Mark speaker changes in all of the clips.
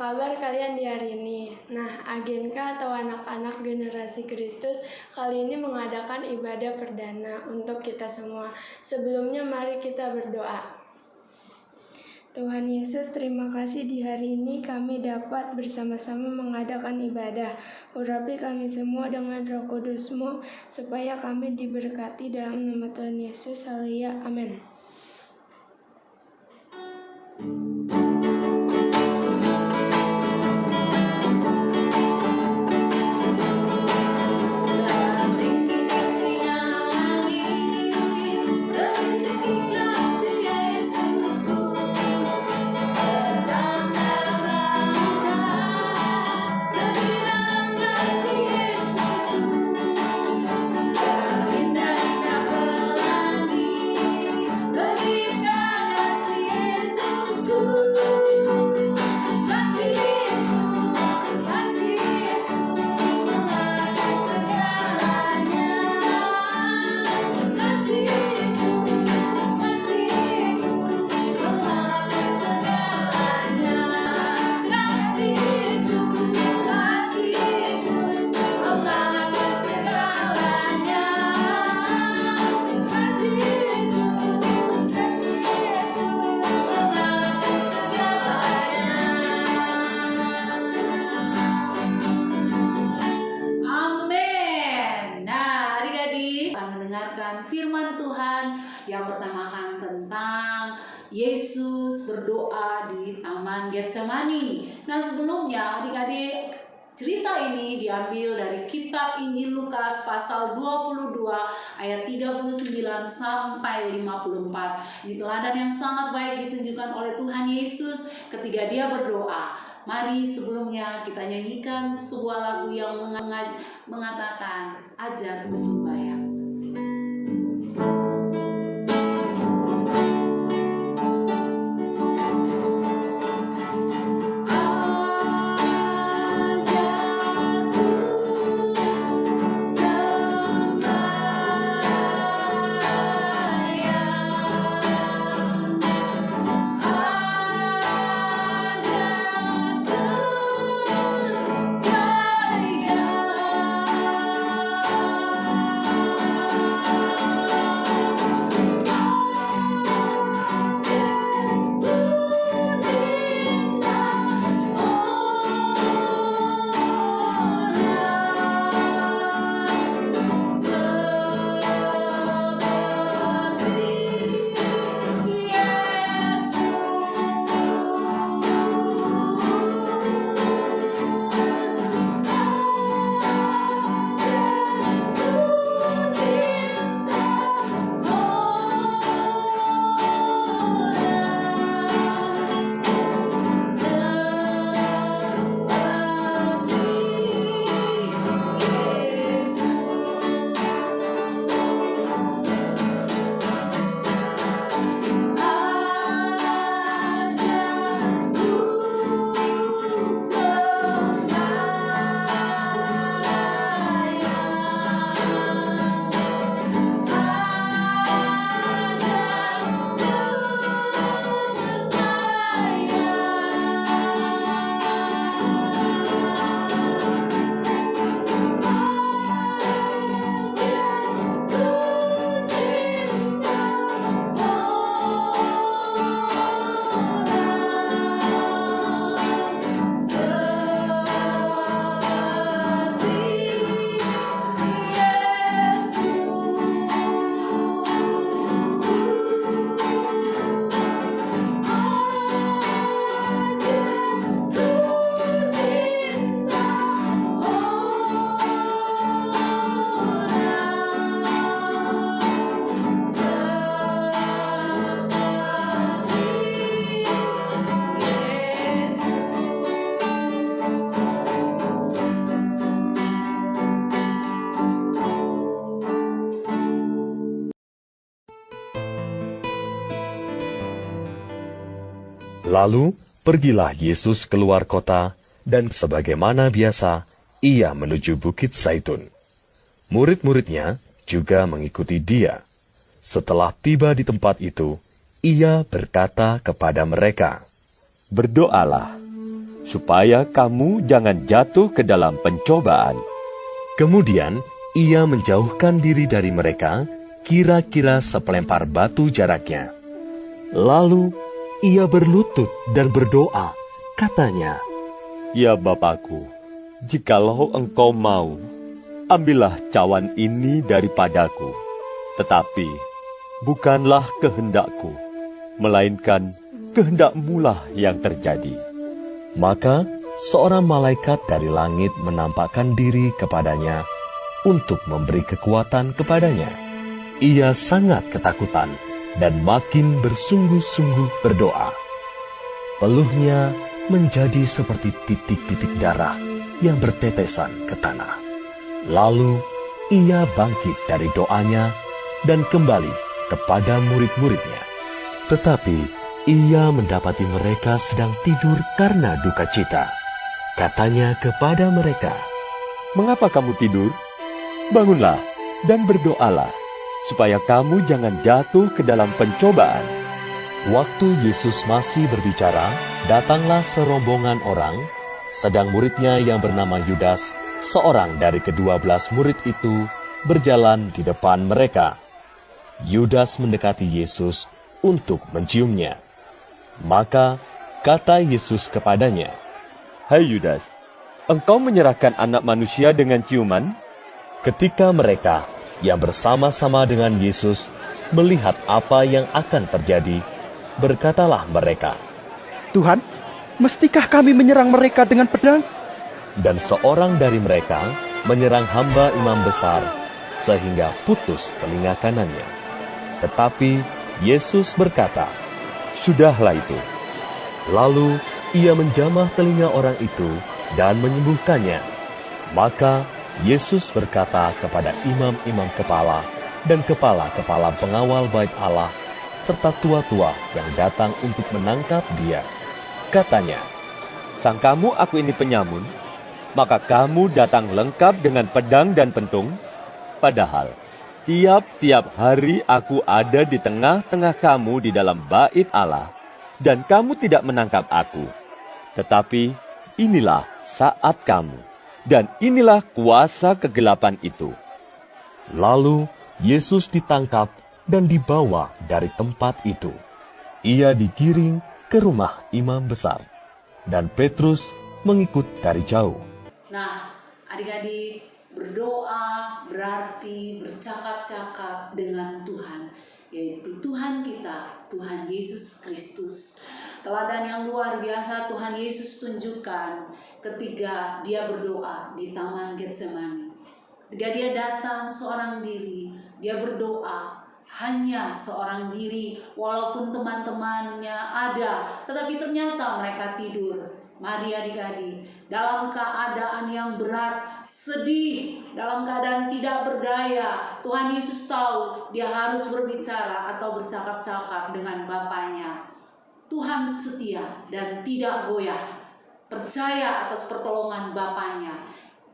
Speaker 1: kabar kalian di hari ini? Nah, Agenka atau anak-anak generasi Kristus kali ini mengadakan ibadah perdana untuk kita semua. Sebelumnya mari kita berdoa. Tuhan Yesus, terima kasih di hari ini kami dapat bersama-sama mengadakan ibadah. Urapi kami semua dengan Roh Kudus-Mu, supaya kami diberkati dalam nama Tuhan Yesus. Haleluya. Amin.
Speaker 2: Firman Tuhan yang pertama tentang Yesus berdoa di Taman Getsemani. Nah, sebelumnya adik-adik, cerita ini diambil dari kitab Injil Lukas pasal 22 ayat 39 sampai 54. Ini teladan yang sangat baik ditunjukkan oleh Tuhan Yesus ketika dia berdoa. Mari sebelumnya kita nyanyikan sebuah lagu yang mengatakan ajar bersembahyang.
Speaker 3: Lalu pergilah Yesus keluar kota, dan sebagaimana biasa, ia menuju Bukit Zaitun. Murid-muridnya juga mengikuti dia. Setelah tiba di tempat itu, ia berkata kepada mereka, "Berdoalah,
Speaker 4: supaya kamu jangan jatuh ke dalam pencobaan.
Speaker 3: Kemudian ia menjauhkan diri dari mereka, kira-kira sepelempar batu jaraknya. Lalu ia berlutut dan berdoa, katanya,
Speaker 4: Ya Bapakku, jikalau engkau mau, ambillah cawan ini daripadaku. Tetapi bukanlah kehendakku, melainkan kehendak-Mulah yang terjadi.
Speaker 3: Maka seorang malaikat dari langit menampakkan diri kepadanya untuk memberi kekuatan kepadanya. Ia sangat ketakutan dan makin bersungguh-sungguh berdoa. Peluhnya menjadi seperti titik-titik darah yang bertetesan ke tanah. Lalu ia bangkit dari doanya dan kembali kepada murid-muridnya. Tetapi ia mendapati mereka sedang tidur karena duka cita. Katanya kepada mereka,
Speaker 4: Mengapa kamu tidur? Bangunlah dan berdoalah, supaya kamu jangan jatuh ke dalam pencobaan.
Speaker 3: Waktu Yesus masih berbicara, datanglah serombongan orang, sedang muridnya yang bernama Yudas, seorang dari ke-12 murid itu, berjalan di depan mereka. Yudas mendekati Yesus untuk menciumnya. Maka kata Yesus kepadanya,
Speaker 4: Hai Yudas, engkau menyerahkan anak manusia dengan ciuman?
Speaker 3: ketika mereka yang bersama-sama dengan Yesus melihat apa yang akan terjadi, berkatalah mereka,
Speaker 5: Tuhan, mestikah kami menyerang mereka dengan pedang?
Speaker 3: dan seorang dari mereka menyerang hamba imam besar, sehingga putus telinga kanannya. Tetapi Yesus berkata,
Speaker 4: Sudahlah itu.
Speaker 3: lalu ia menjamah telinga orang itu dan menyembuhkannya. Maka Yesus berkata kepada imam-imam kepala dan kepala-kepala pengawal bait Allah, serta tua-tua yang datang untuk menangkap dia. Katanya,
Speaker 4: Sangkamu aku ini penyamun, maka kamu datang lengkap dengan pedang dan pentung? Padahal, tiap-tiap hari aku ada di tengah-tengah kamu di dalam bait Allah, dan kamu tidak menangkap aku. Tetapi inilah saat kamu, dan inilah kuasa kegelapan itu.
Speaker 3: lalu Yesus ditangkap dan dibawa dari tempat itu. Ia digiring ke rumah imam besar, dan Petrus mengikut dari jauh.
Speaker 2: Nah, adik-adik, berdoa berarti bercakap-cakap dengan Tuhan, yaitu Tuhan kita, Tuhan Yesus Kristus. Teladan yang luar biasa Tuhan Yesus tunjukkan ketika dia berdoa di Taman Getsemani. Ketika dia datang seorang diri, dia berdoa hanya seorang diri, walaupun teman-temannya ada, tetapi ternyata mereka tidur. Mari adik-adik, dalam keadaan yang berat, sedih, dalam keadaan tidak berdaya, Tuhan Yesus tahu dia harus berbicara atau bercakap-cakap dengan Bapaknya. Tuhan setia dan tidak goyah, percaya atas pertolongan Bapaknya,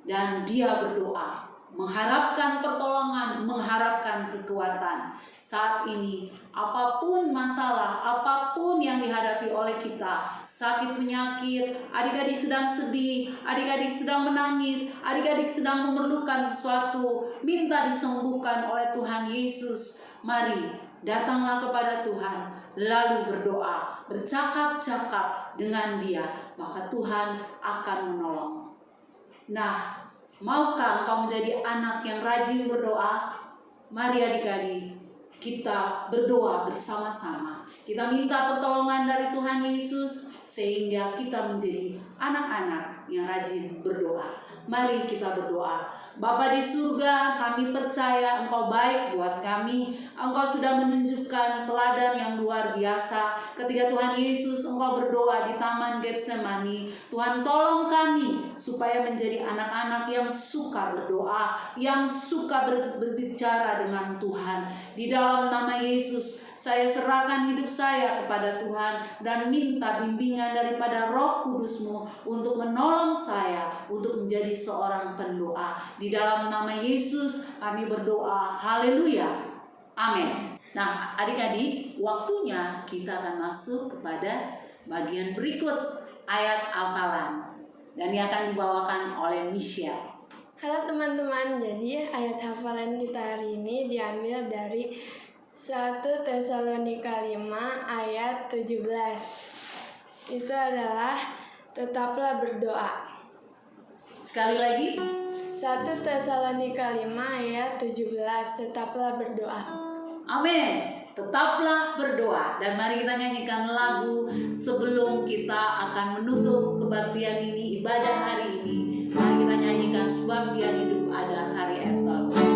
Speaker 2: dan dia berdoa, mengharapkan pertolongan, mengharapkan kekuatan. Saat ini, apapun masalah, apapun yang dihadapi oleh kita, sakit penyakit, adik-adik sedang sedih, adik-adik sedang menangis, adik-adik sedang memerlukan sesuatu, minta disembuhkan oleh Tuhan Yesus. Mari, datanglah kepada Tuhan, lalu berdoa, bercakap-cakap dengan Dia, maka Tuhan akan menolong. Nah, maukah engkau menjadi anak yang rajin berdoa? Mari adik-adik, kita berdoa bersama-sama. Kita minta pertolongan dari Tuhan Yesus sehingga kita menjadi anak-anak yang rajin berdoa. Mari kita berdoa. Bapa di surga, kami percaya Engkau baik buat kami. Engkau sudah menunjukkan teladan yang luar biasa. Ketika Tuhan Yesus Engkau berdoa di Taman Getsemani, Tuhan tolong kami supaya menjadi anak-anak yang suka berdoa, yang suka berbicara dengan Tuhan. Di dalam nama Yesus, saya serahkan hidup saya kepada Tuhan dan minta bimbingan daripada Roh Kudus-Mu untuk menolong saya untuk menjadi seorang pendoa. Di dalam nama Yesus kami berdoa. Haleluya. Amin. Nah, adik-adik, waktunya kita akan masuk kepada bagian berikut, ayat hafalan dan yang akan dibawakan oleh Misha.
Speaker 1: Halo teman-teman, jadi ayat hafalan kita hari ini diambil dari 1 Tesalonika 5 ayat 17. Itu adalah tetaplah berdoa.
Speaker 2: Sekali lagi,
Speaker 1: 1 Tesalonika 5 ayat 17, tetaplah berdoa.
Speaker 2: amin. Tetaplah berdoa. Dan mari kita nyanyikan lagu sebelum kita akan menutup kebaktian ini, ibadah hari ini. Mari kita nyanyikan sebab dia hidup ada hari esok.